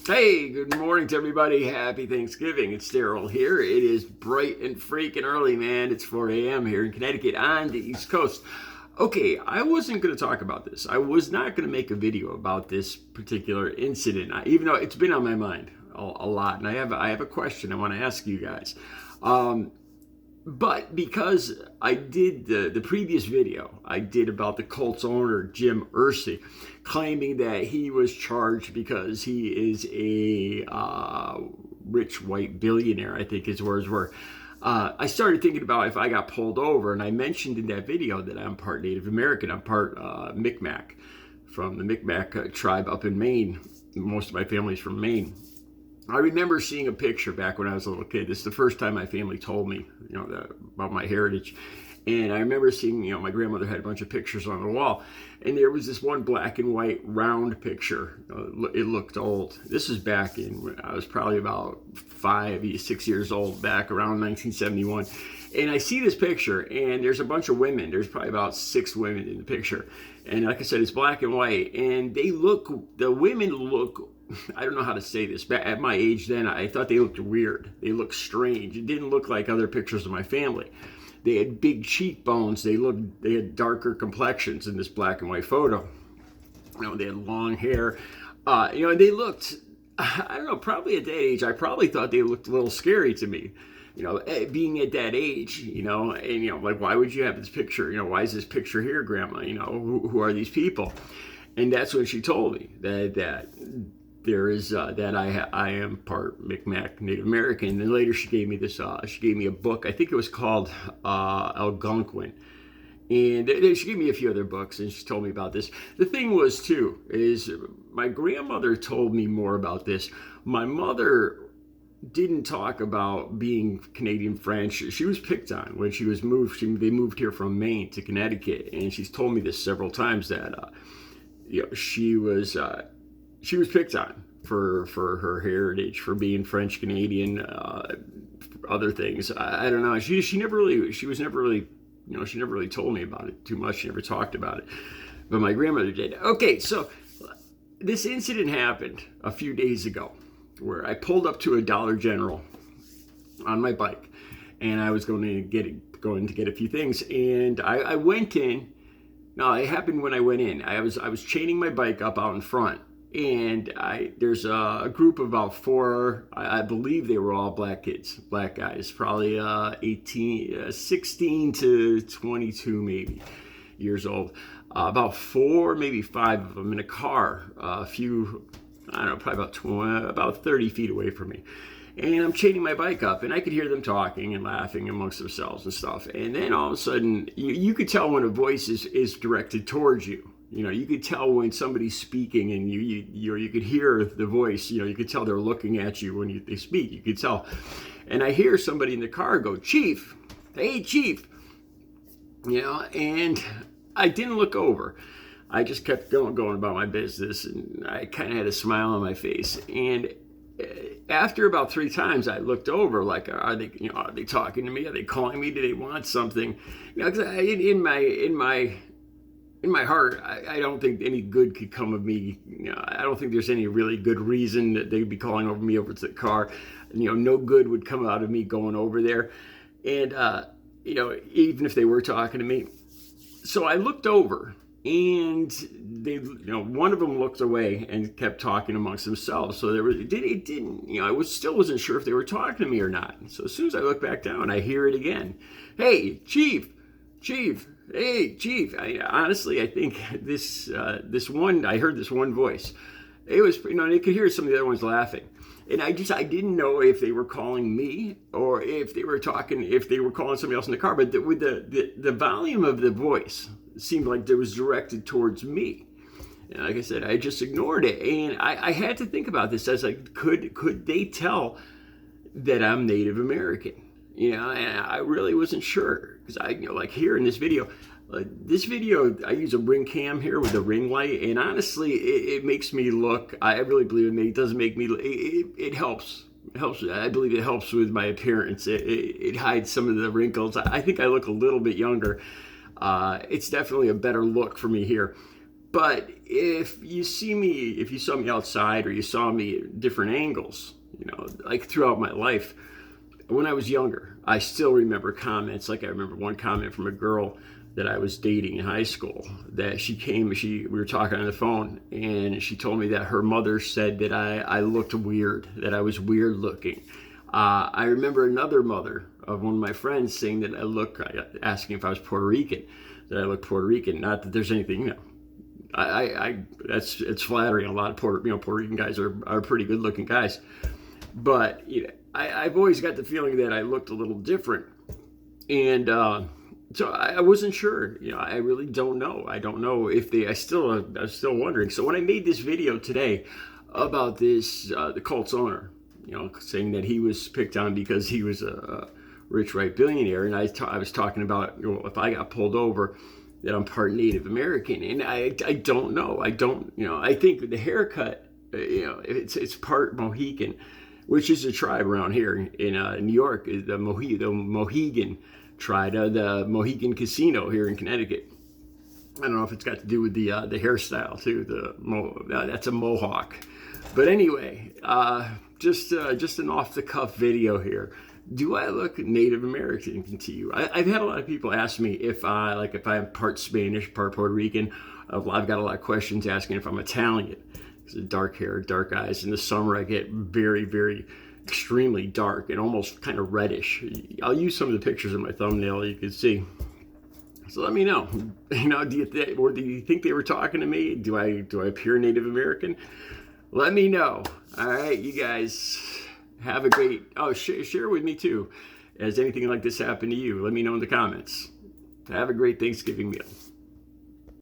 Hey, good morning to everybody. Happy Thanksgiving. It's Daryl here. It is bright and freaking early, man. It's 4 a.m. here in Connecticut on the East Coast. Okay, I wasn't going to talk about this. I was not going to make a video about this particular incident, even though it's been on my mind a lot. And I have a question I want to ask you guys. But because I did the previous video I did about the Colts owner, Jim Irsay, claiming that he was charged because he is a rich white billionaire, I think his words were. I started thinking about if I got pulled over, and I mentioned in that video that I'm part Native American. I'm part Micmac, from the Micmac tribe up in Maine. Most of my family's from Maine. I remember seeing a picture back when I was a little kid. This is the first time my family told me, about my heritage. And I remember seeing, my grandmother had a bunch of pictures on the wall. And there was this one black and white round picture. It looked old. This is back when I was probably about 6 years old, back around 1971. And I see this picture, and there's a bunch of women. There's probably about 6 women in the picture. And like I said, it's black and white. And the women look, I don't know how to say this, but at my age then, I thought they looked weird. They looked strange. It didn't look like other pictures of my family. They had big cheekbones. They had darker complexions in this black and white photo. They had long hair. They looked, I don't know, probably at that age, I probably thought they looked a little scary to me. Being at that age, like, why would you have this picture? Why is this picture here, Grandma? Who are these people? And that's when she told me that there is that I am part Micmac Native American. And later she gave me this. She gave me a book. I think it was called Algonquin. And she gave me a few other books, and she told me about this. The thing was, too, is my grandmother told me more about this. My mother didn't talk about being Canadian French. She was picked on when she was moved. They moved here from Maine to Connecticut, and she's told me this several times that she was picked on for her heritage, for being French Canadian, other things. I don't know. She never really told me about it too much. She never talked about it, but my grandmother did. Okay, so this incident happened a few days ago, where I pulled up to a Dollar General on my bike, and I was going to get a few things, and I went in. No, it happened when I went in. I was chaining my bike up out in front, and there's a group of about 4. I believe they were all black guys, probably 16 to 22 maybe years old. About 4, maybe 5 of them in a car. A few, I don't know, probably about 30 feet away from me. And I'm chaining my bike up, and I could hear them talking and laughing amongst themselves and stuff. And then all of a sudden, you could tell when a voice is directed towards you. You could tell when somebody's speaking, and you could hear the voice. You could tell they're looking at you when they speak. You could tell. And I hear somebody in the car go, "Chief, hey, Chief." And I didn't look over. I just kept going about my business, and I kind of had a smile on my face. And after about 3 times, I looked over, like, are they talking to me? Are they calling me? Do they want something? Because in my heart, I don't think any good could come of me. I don't think there's any really good reason that they'd be calling me over to the car. No good would come out of me going over there. And, even if they were talking to me. So I looked over, and they, one of them looked away and kept talking amongst themselves. So I still wasn't sure if they were talking to me or not. So as soon as I look back down, I hear it again. "Hey, Chief, hey, Chief." Honestly, I think I heard this one voice. It was, they could hear some of the other ones laughing. And I didn't know if they were calling me or if they were calling somebody else in the car. But with the volume of the voice, it seemed like it was directed towards me. And like I said, I just ignored it. And I had to think about this. I was like, could they tell that I'm Native American? And I really wasn't sure. Because like here in this video, I use a ring cam here with a ring light, and honestly, it makes me look, I really believe it doesn't make me, it helps. It helps. I believe it helps with my appearance. It hides some of the wrinkles. I think I look a little bit younger. It's definitely a better look for me here. But if you saw me outside or you saw me at different angles, like throughout my life, when I was younger, I still remember comments. Like I remember one comment from a girl that I was dating in high school that we were talking on the phone, and she told me that her mother said that I looked weird, that I was weird looking. I remember another mother of one of my friends saying that asking if I was Puerto Rican, that I look Puerto Rican. Not that there's anything, it's flattering. A lot of Puerto Rican guys are pretty good looking guys, but I've always got the feeling that I looked a little different, and so I wasn't sure. I really don't know. I don't know if I'm still wondering. So when I made this video today about this, the Colts owner, saying that he was picked on because he was a rich white billionaire, and I was talking about, if I got pulled over, that I'm part Native American, and I don't know. I think the haircut, it's part Mohican, which is a tribe around here in New York, is the Mohegan tribe, the Mohegan Casino here in Connecticut. I don't know if it's got to do with the hairstyle too. That's a mohawk, but anyway, just an off the cuff video here. Do I look Native American to you? I've had a lot of people ask me if I'm part Spanish, part Puerto Rican. I've got a lot of questions asking if I'm Italian. It's dark hair, dark eyes. In the summer, I get very, very extremely dark and almost kind of reddish. I'll use some of the pictures in my thumbnail you can see. So let me know. Do you think they were talking to me? Do I appear Native American? Let me know. All right, you guys. Have a great, share with me too. Has anything like this happened to you? Let me know in the comments. Have a great Thanksgiving meal.